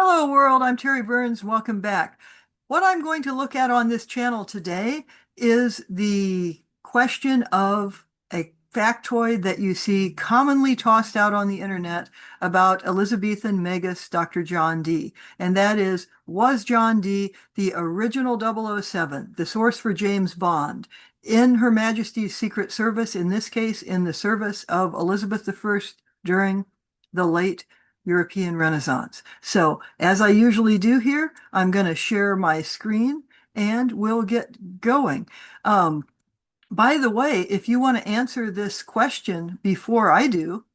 Hello world, I'm Terry Burns. Welcome back. What I'm going to look at on this channel today is the question of a factoid that you see commonly tossed out on the internet about Elizabethan magus Dr. John Dee. And that is, was John Dee the original 007, the source for James Bond, in Her Majesty's Secret Service, in this case, in the service of Elizabeth I during the late European Renaissance? So, as I usually do here, I'm going to share my screen and we'll get going. Um, by the way, if you want to answer this question before I do,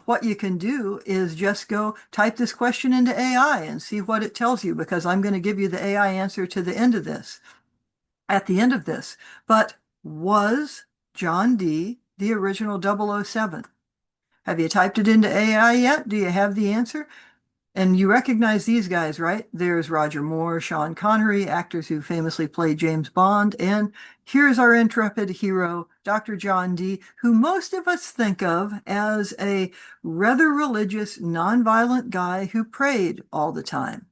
what you can do is just go type this question into AI and see what it tells you, because I'm going to give you the AI answer to the end of this, at the end of this. But was John Dee the original 007? Have you typed it into AI yet? Do you have the answer? And you recognize these guys, right? There's Roger Moore, Sean Connery, actors who famously played James Bond. And here's our intrepid hero, Dr. John Dee, who most of us think of as a rather religious, nonviolent guy who prayed all the time.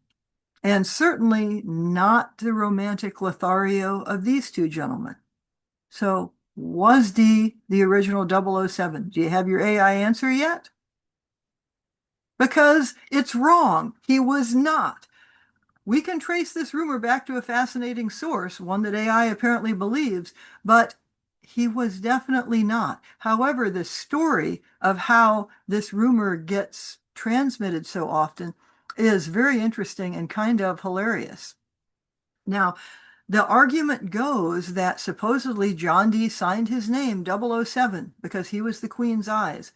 And certainly not the romantic Lothario of these two gentlemen. So, was Dee the original 007? Do you have your AI answer yet? Because it's wrong. He was not. We can trace this rumor back to a fascinating source, one that AI apparently believes, but he was definitely not. However, the story of how this rumor gets transmitted so often is very interesting and kind of hilarious. Now, the argument goes that supposedly John Dee signed his name 007 because he was the Queen's eyes.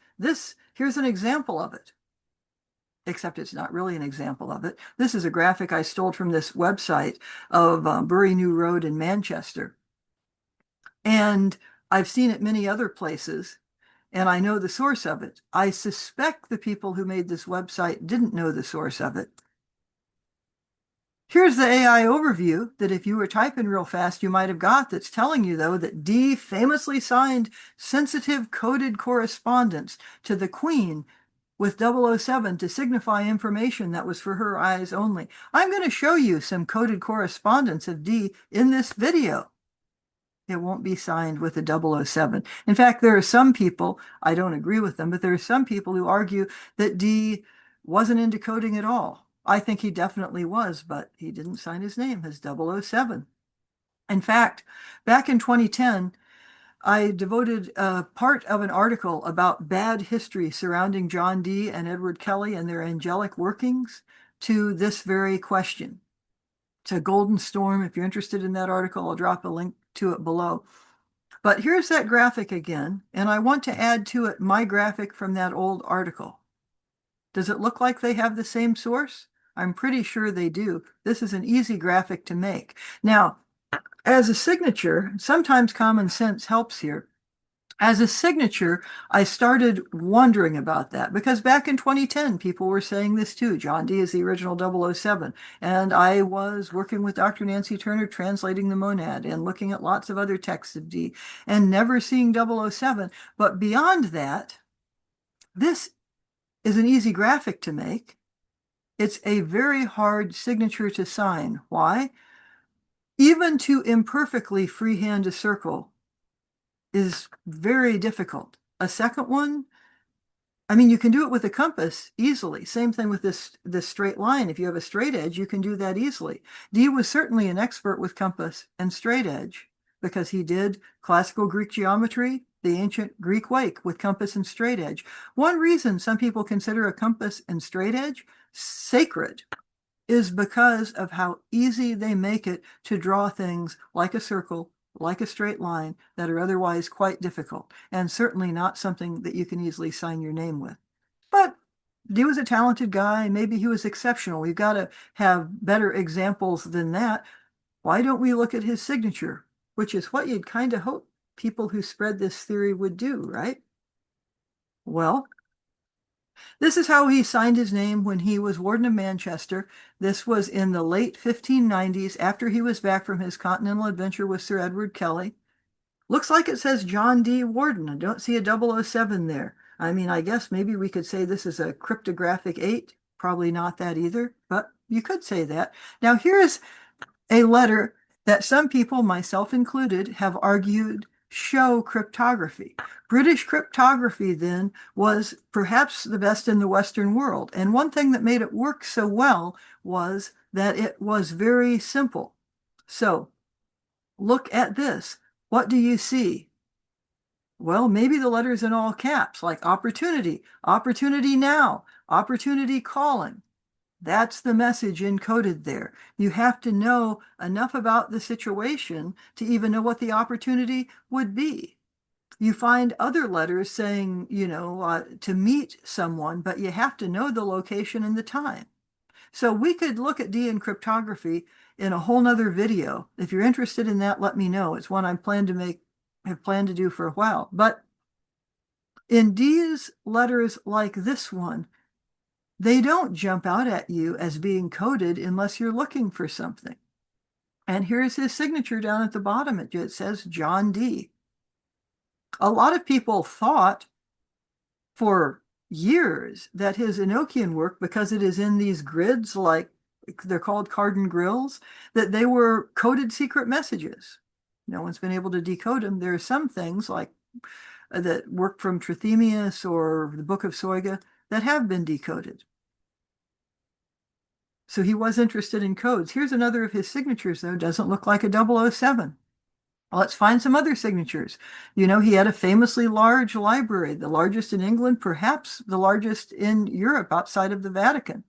Here's an example of it, except it's not really an example of it. This is a graphic I stole from this website of Bury New Road in Manchester. And I've seen it many other places, and I know the source of it. I suspect the people who made this website didn't know the source of it. Here's the AI overview that if you were typing real fast, you might have got, that's telling you, though, that Dee famously signed sensitive coded correspondence to the Queen with 007 to signify information that was for her eyes only. I'm going to show you some coded correspondence of Dee in this video. It won't be signed with a 007. In fact, there are some people, I don't agree with them, but there are some people who argue that Dee wasn't into coding at all. I think he definitely was, but he didn't sign his name as 007. In fact, back in 2010, I devoted part of an article about bad history surrounding John Dee and Edward Kelly and their angelic workings to this very question. It's a Golden Storm. If you're interested in that article, I'll drop a link to it below. But here's that graphic again, and I want to add to it my graphic from that old article. Does it look like they have the same source? I'm pretty sure they do. This is an easy graphic to make. Now, as a signature, sometimes common sense helps here. As a signature, I started wondering about that because back in 2010, people were saying this too. John Dee is the original 007. And I was working with Dr. Nancy Turner, translating the Monad and looking at lots of other texts of Dee and never seeing 007. But beyond that, this is an easy graphic to make. It's a very hard signature to sign. Why? Even to imperfectly freehand a circle is very difficult. A second one, I mean, you can do it with a compass easily. Same thing with this straight line. If you have a straight edge, you can do that easily. Dee was certainly an expert with compass and straight edge because he did classical Greek geometry, the ancient Greek wake with compass and straight edge. One reason some people consider a compass and straight edge sacred is because of how easy they make it to draw things like a circle, like a straight line, that are otherwise quite difficult, and certainly not something that you can easily sign your name with. But he was a talented guy. Maybe he was exceptional. We've got to have better examples than that. Why don't we look at his signature, which is what you'd kind of hope people who spread this theory would do, right? Well, this is how he signed his name when he was Warden of Manchester. This was in the late 1590s, after he was back from his continental adventure with Sir Edward Kelly. Looks like it says John Dee Warden. I don't see a 007 there. I mean, I guess maybe we could say this is a cryptographic 8, Probably not that either, but you could say that. Now, here's a letter that some people, myself included, have argued show cryptography. British cryptography then was perhaps the best in the Western world. And one thing that made it work so well was that it was very simple. So look at this. What do you see? Well, maybe the letters in all caps, like opportunity, opportunity now, opportunity calling. That's the message encoded there. You have to know enough about the situation to even know what the opportunity would be. You find other letters saying, to meet someone, but you have to know the location and the time. So we could look at Dee and cryptography in a whole nother video. If you're interested in that, let me know. It's one have planned to do for a while. But in Dee's letters like this one, they don't jump out at you as being coded unless you're looking for something. And here's his signature down at the bottom. It says John Dee. A lot of people thought for years that his Enochian work, because it is in these grids, like they're called Cardan grills, that they were coded secret messages. No one's been able to decode them. There are some things like that work from Trithemius or the Book of Soiga that have been decoded. So he was interested in codes. Here's another of his signatures, though. Doesn't look like a 007. Let's find some other signatures. He had a famously large library, the largest in England, perhaps the largest in Europe outside of the Vatican.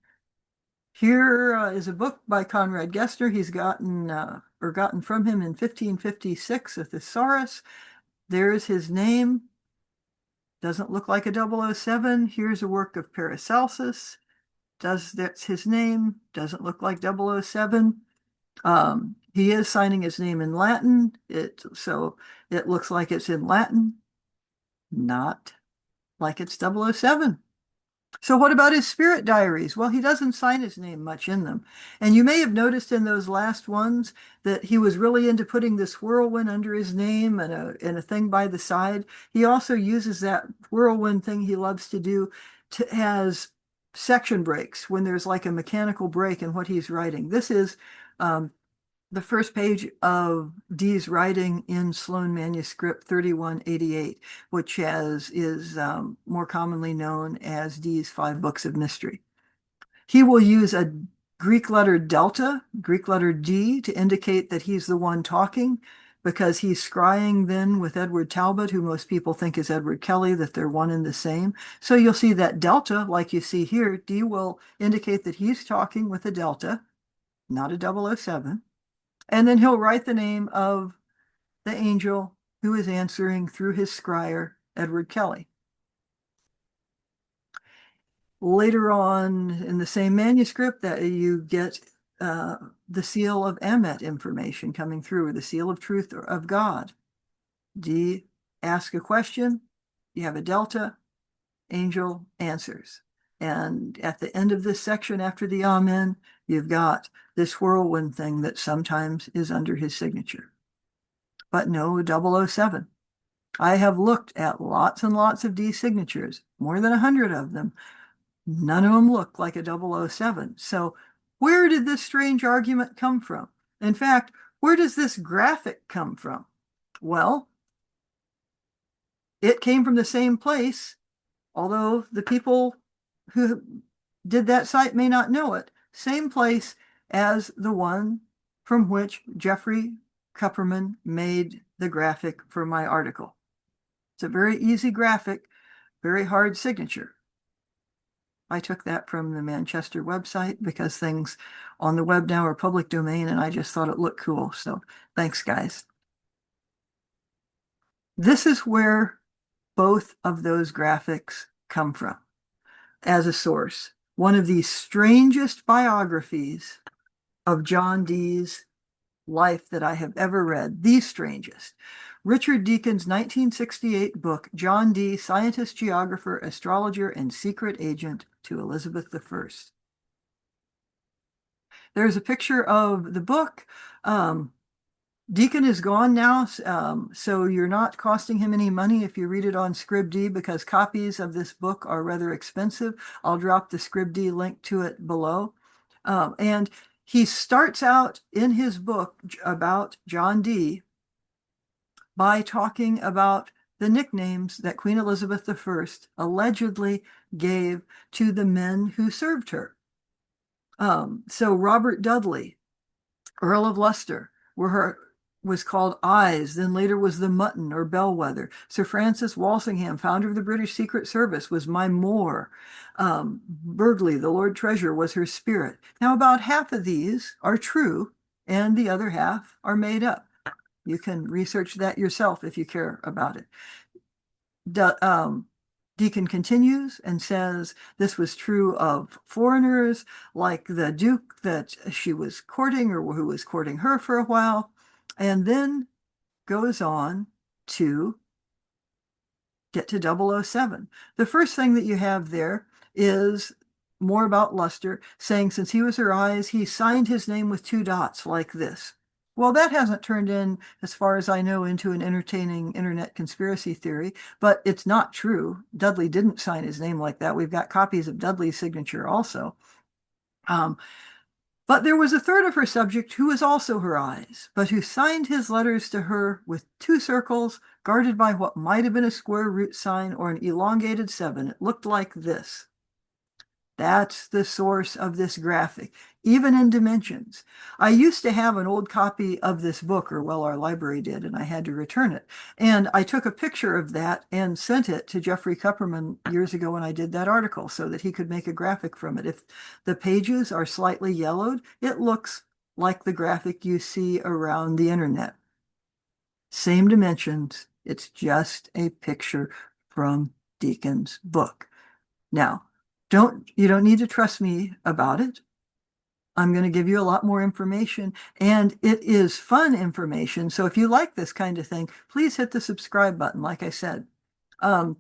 Here is a book by Conrad Gessner he's gotten from him in 1556, a thesaurus. There's his name. Doesn't look like a 007. Here's a work of Paracelsus. That's his name. Doesn't look like 007. He is signing his name in Latin. So it looks like it's in Latin, not like it's 007. So what about his spirit diaries? Well, he doesn't sign his name much in them. And you may have noticed in those last ones that he was really into putting this whirlwind under his name and a thing by the side. He also uses that whirlwind thing he loves to do as section breaks when there's like a mechanical break in what he's writing. This is the first page of Dee's writing in Sloan manuscript 3188, which is more commonly known as Dee's 5 Books of Mystery. He will use a Greek letter delta, Greek letter D, to indicate that he's the one talking, because he's scrying then with Edward Talbot, who most people think is Edward Kelly, that they're one and the same. So you'll see that delta, like you see here, D will indicate that he's talking with a delta, not a 007. And then he'll write the name of the angel who is answering through his scryer, Edward Kelly. Later on in the same manuscript, that you get the seal of Emet information coming through, or the seal of truth of God. D, ask a question, you have a delta, angel answers. And at the end of this section, after the Amen, you've got this whirlwind thing that sometimes is under his signature. But no 007. I have looked at lots and lots of D signatures, more than 100 of them. None of them look like a 007. So where did this strange argument come from? In fact, where does this graphic come from? Well, it came from the same place, although the people who did that site may not know it. Same place as the one from which Jeffrey Kupperman made the graphic for my article. It's a very easy graphic, very hard signature. I took that from the Manchester website because things on the web now are public domain, and I just thought it looked cool. So thanks, guys. This is where both of those graphics come from as a source. One of the strangest biographies of John Dee's life that I have ever read, the strangest. Richard Deacon's 1968 book, John Dee, Scientist, Geographer, Astrologer, and Secret Agent to Elizabeth I. There's a picture of the book. Deacon is gone now, so you're not costing him any money if you read it on Scribd because copies of this book are rather expensive. I'll drop the Scribd link to it below. And he starts out in his book about John Dee by talking about the nicknames that Queen Elizabeth I allegedly gave to the men who served her. So Robert Dudley, Earl of Leicester, was called Eyes, then later was the Mutton or Bellwether. Sir Francis Walsingham, founder of the British Secret Service, was my Moor. Burghley, the Lord Treasurer, was her spirit. Now, about half of these are true, and the other half are made up. You can research that yourself if you care about it. Deacon continues and says this was true of foreigners like the Duke that she was courting or who was courting her for a while, and then goes on to get to 007. The first thing that you have there is more about Luster, saying since he was her eyes, he signed his name with 2 dots like this. Well, that hasn't turned in, as far as I know, into an entertaining internet conspiracy theory, but it's not true. Dudley didn't sign his name like that. We've got copies of Dudley's signature also. But there was a third of her subject who was also her eyes, but who signed his letters to her with 2 circles guarded by what might have been a square root sign or an elongated 7. It looked like this. That's the source of this graphic, even in dimensions. I used to have an old copy of this book, or well, our library did, and I had to return it. And I took a picture of that and sent it to Jeffrey Kupperman years ago when I did that article so that he could make a graphic from it. If the pages are slightly yellowed, it looks like the graphic you see around the internet. Same dimensions, it's just a picture from Deacon's book. Now, you don't need to trust me about it. I'm going to give you a lot more information, and it is fun information. So if you like this kind of thing, please hit the subscribe button, like I said. All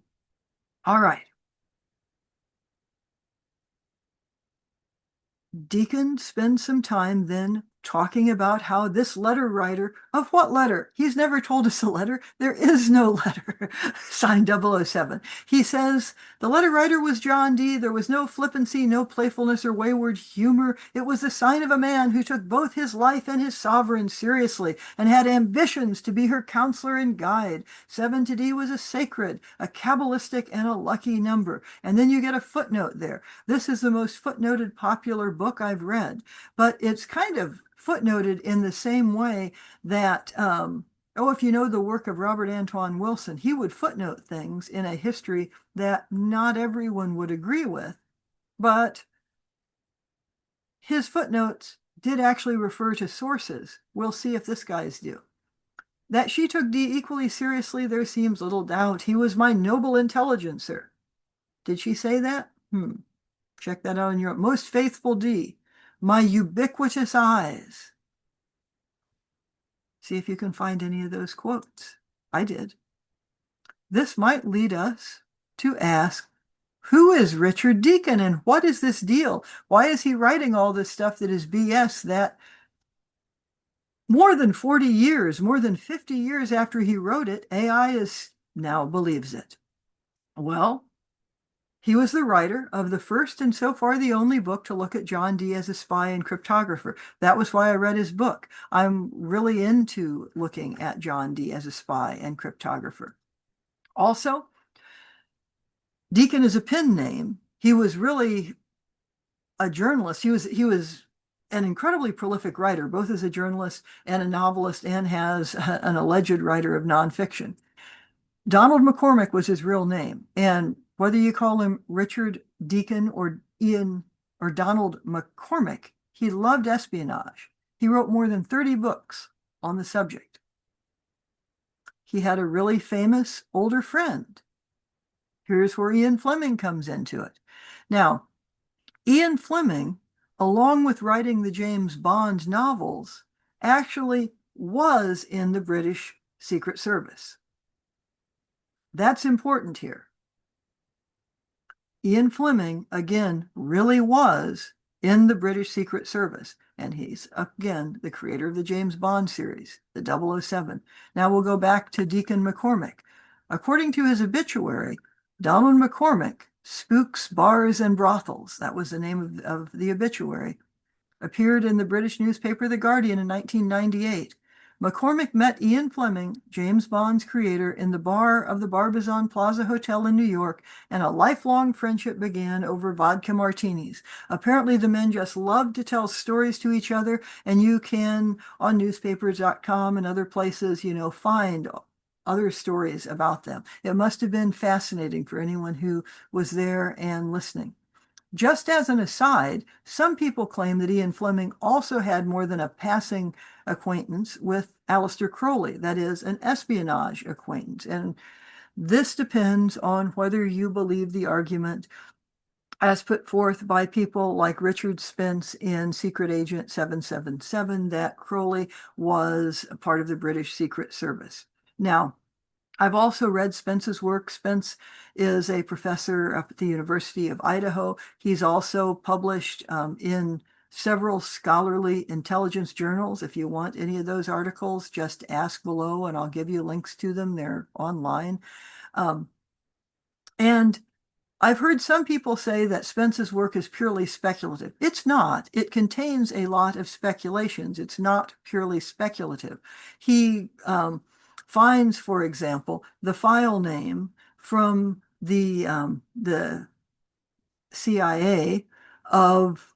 right. Deacon spends some time then talking about how this letter writer, of what letter? He's never told us a letter. There is no letter signed 007. He says the letter writer was John Dee. There was no flippancy, no playfulness or wayward humor. It was the sign of a man who took both his life and his sovereign seriously and had ambitions to be her counselor and guide. 7 to Dee was a sacred, a Kabbalistic, and a lucky number. And then you get a footnote there. This is the most footnoted popular book I've read, but it's kind of footnoted in the same way that, if you know the work of Robert Anton Wilson, he would footnote things in a history that not everyone would agree with, but his footnotes did actually refer to sources. We'll see if this guy's do. That she took Dee equally seriously, there seems little doubt. He was my noble intelligencer. Did she say that? Check that out in your most faithful Dee. My ubiquitous eyes. See if you can find any of those quotes. I did. This might lead us to ask, who is Richard Deacon and what is this deal? Why is he writing all this stuff that is BS that more than 40 years, more than 50 years after he wrote it, AI now believes it? Well, he was the writer of the first and so far the only book to look at John Dee as a spy and cryptographer. That was why I read his book. I'm really into looking at John Dee as a spy and cryptographer. Also, Deacon is a pen name. He was really a journalist. He was an incredibly prolific writer, both as a journalist and a novelist, and has an alleged writer of nonfiction. Donald McCormick was his real name, and whether you call him Richard Deacon or Ian or Donald McCormick, he loved espionage. He wrote more than 30 books on the subject. He had a really famous older friend. Here's where Ian Fleming comes into it. Now, Ian Fleming, along with writing the James Bond novels, actually was in the British Secret Service. That's important here. Ian Fleming, again, really was in the British Secret Service. And he's, again, the creator of the James Bond series, the 007. Now we'll go back to Deacon McCormick. According to his obituary, Donald McCormick spooks bars and brothels. That was the name of the obituary. Appeared in the British newspaper The Guardian in 1998. McCormick met Ian Fleming, James Bond's creator, in the bar of the Barbizon Plaza Hotel in New York, and a lifelong friendship began over vodka martinis. Apparently, the men just loved to tell stories to each other, and you can, on newspapers.com and other places, find other stories about them. It must have been fascinating for anyone who was there and listening. Just as an aside, some people claim that Ian Fleming also had more than a passing acquaintance with Aleister Crowley, that is, an espionage acquaintance. And this depends on whether you believe the argument as put forth by people like Richard Spence in Secret Agent 777 that Crowley was a part of the British Secret Service. Now, I've also read Spence's work. Spence is a professor up at the University of Idaho. He's also published in several scholarly intelligence journals. If you want any of those articles, just ask below and I'll give you links to them. They're online. And I've heard some people say that Spence's work is purely speculative. It's not. It contains a lot of speculations. It's not purely speculative. He finds, for example, the file name from the CIA of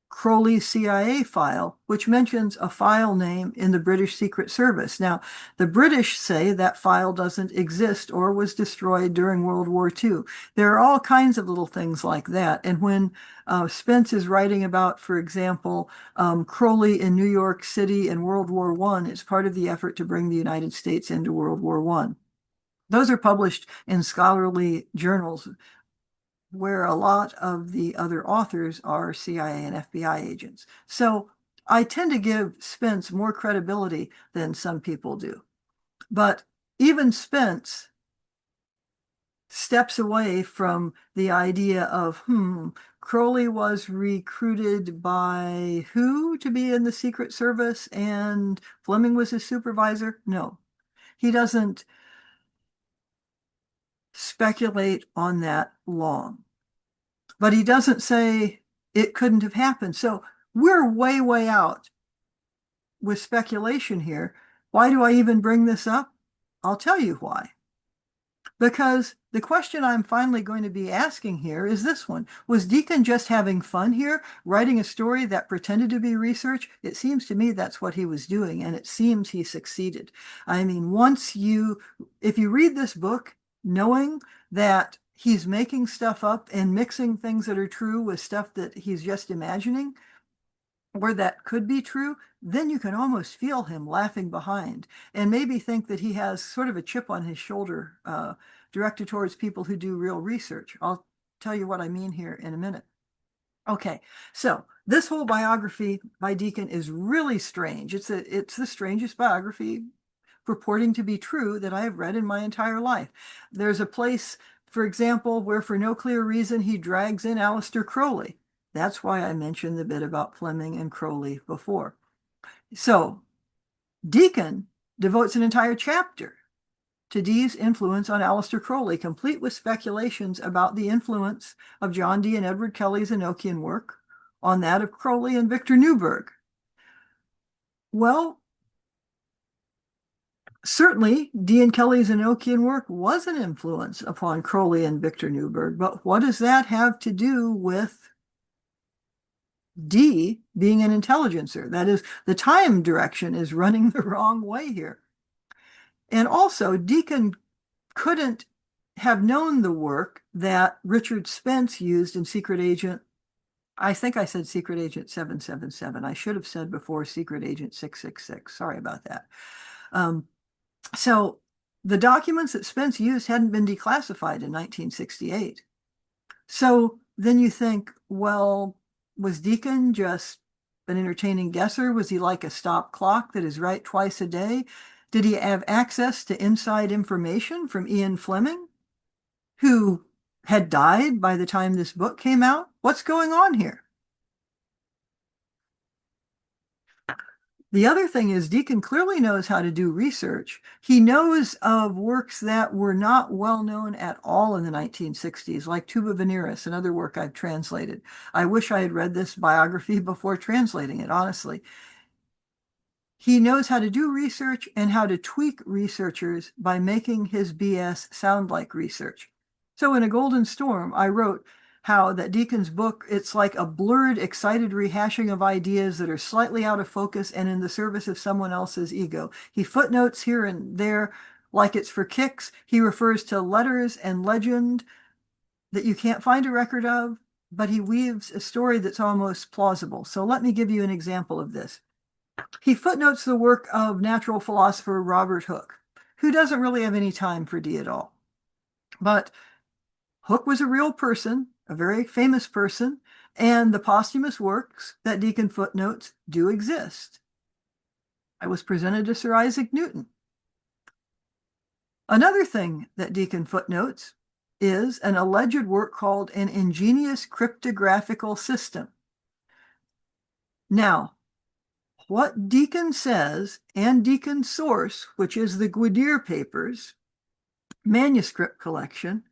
Crowley's CIA file, which mentions a file name in the British Secret Service. Now, the British say that file doesn't exist or was destroyed during World War II. There are all kinds of little things like that. And when Spence is writing about, for example, Crowley in New York City in World War I, it's part of the effort to bring the United States into World War I. Those are published in scholarly journals where a lot of the other authors are CIA and FBI agents. So I tend to give Spence more credibility than some people do. But even Spence steps away from the idea of, Crowley was recruited by who to be in the Secret Service and Fleming was his supervisor? No, he doesn't speculate on that long. But he doesn't say it couldn't have happened. So we're way, way out with speculation here. Why do I even bring this up? I'll tell you why. Because the question I'm finally going to be asking here is this one. Was Deacon just having fun here, writing a story that pretended to be research? It seems to me that's what he was doing, and it seems he succeeded. I mean, if you read this book knowing that he's making stuff up and mixing things that are true with stuff that he's just imagining, or that could be true, then you can almost feel him laughing behind and maybe think that he has sort of a chip on his shoulder directed towards people who do real research. I'll tell you what I mean here in a minute. Okay, so this whole biography by Deacon is really strange. It's the strangest biography purporting to be true that I have read in my entire life. There's a place, for example, where for no clear reason he drags in Aleister Crowley. That's why I mentioned the bit about Fleming and Crowley before. So Deacon devotes an entire chapter to Dee's influence on Aleister Crowley, complete with speculations about the influence of John Dee and Edward Kelly's Enochian work on that of Crowley and Victor Newberg. Well, certainly, Dee and Kelly's Enochian work was an influence upon Crowley and Victor Newberg, but what does that have to do with Dee being an intelligencer? That is, the time direction is running the wrong way here. And also, Deacon couldn't have known the work that Richard Spence used in Secret Agent. I think I said Secret Agent 777. I should have said before Secret Agent 666. Sorry about that. So the documents that Spence used hadn't been declassified in 1968. So then you think, well, was Deacon just an entertaining guesser? Was he like a stop clock that is right twice a day? Did he have access to inside information from Ian Fleming, who had died by the time this book came out? What's going on here? The other thing is Deacon clearly knows how to do research. He knows of works that were not well known at all in the 1960s, like Tuba Veneris, another work I've translated. I wish I had read this biography before translating it, honestly. He knows how to do research and how to tweak researchers by making his BS sound like research. So in A Golden Storm, I wrote how that Deacon's book, it's like a blurred, excited rehashing of ideas that are slightly out of focus and in the service of someone else's ego. He footnotes here and there like it's for kicks. He refers to letters and legend that you can't find a record of, but he weaves a story that's almost plausible. So let me give you an example of this. He footnotes the work of natural philosopher Robert Hooke, who doesn't really have any time for Dee at all. But Hooke was a real person, a very famous person, and the posthumous works that Deacon footnotes do exist. I was presented to Sir Isaac Newton. Another thing that Deacon footnotes is an alleged work called An Ingenious Cryptographical System. Now, what Deacon says and Deacon's source, which is the Gwydir Papers manuscript collection,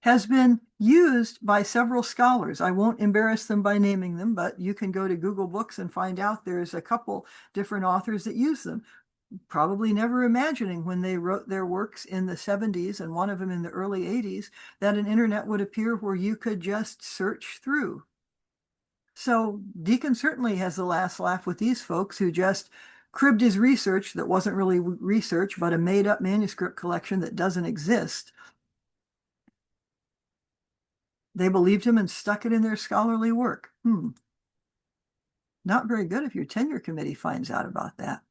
has been used by several scholars. I won't embarrass them by naming them, but you can go to Google Books and find out there's a couple different authors that use them, probably never imagining when they wrote their works in the 70s and one of them in the early 80s that an internet would appear where you could just search through. So Deacon certainly has the last laugh with these folks who just cribbed his research that wasn't really research, but a made-up manuscript collection that doesn't exist. They believed him and stuck it in their scholarly work. Not very good if your tenure committee finds out about that.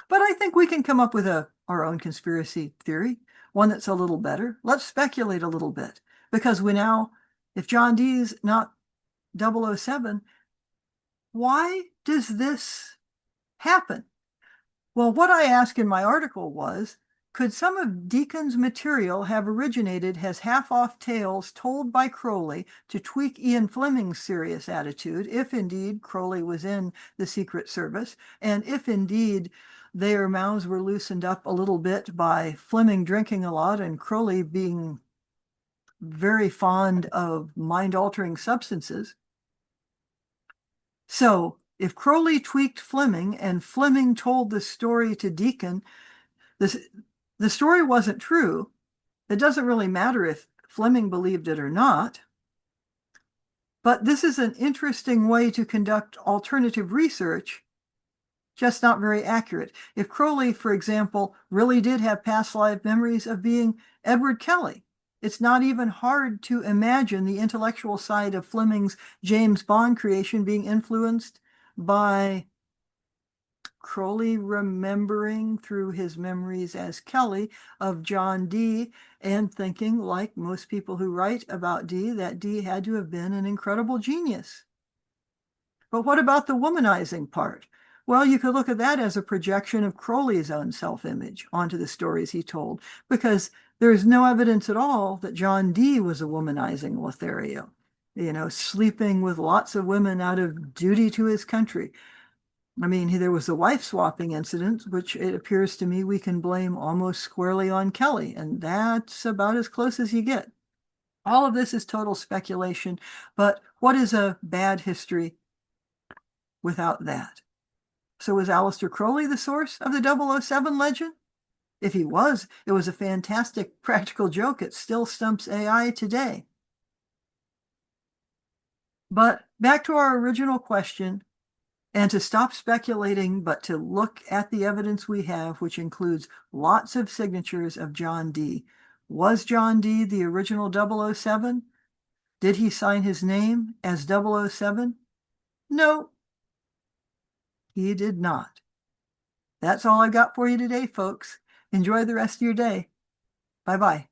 But I think we can come up with our own conspiracy theory, one that's a little better. Let's speculate a little bit, because if John Dee's not 007, why does this happen? Well, what I asked in my article was, could some of Deacon's material have originated as half-off tales told by Crowley to tweak Ian Fleming's serious attitude, if indeed Crowley was in the Secret Service, and if indeed their mouths were loosened up a little bit by Fleming drinking a lot and Crowley being very fond of mind-altering substances? So if Crowley tweaked Fleming and Fleming told the story to Deacon, the story wasn't true. It doesn't really matter if Fleming believed it or not. But this is an interesting way to conduct alternative research, just not very accurate. If Crowley, for example, really did have past life memories of being Edward Kelly, it's not even hard to imagine the intellectual side of Fleming's James Bond creation being influenced by Crowley remembering through his memories as Kelly of John Dee and thinking, like most people who write about Dee, that Dee had to have been an incredible genius. But what about the womanizing part? Well, you could look at that as a projection of Crowley's own self-image onto the stories he told, because there's no evidence at all that John Dee was a womanizing Lothario, sleeping with lots of women out of duty to his country. I mean, there was the wife swapping incident, which it appears to me we can blame almost squarely on Kelly, and that's about as close as you get. All of this is total speculation, but what is a bad history without that? So was Aleister Crowley the source of the 007 legend? If he was, it was a fantastic practical joke. It still stumps AI today. But back to our original question, and to stop speculating, but to look at the evidence we have, which includes lots of signatures of John Dee. Was John Dee the original 007? Did he sign his name as 007? No, he did not. That's all I've got for you today, folks. Enjoy the rest of your day. Bye-bye.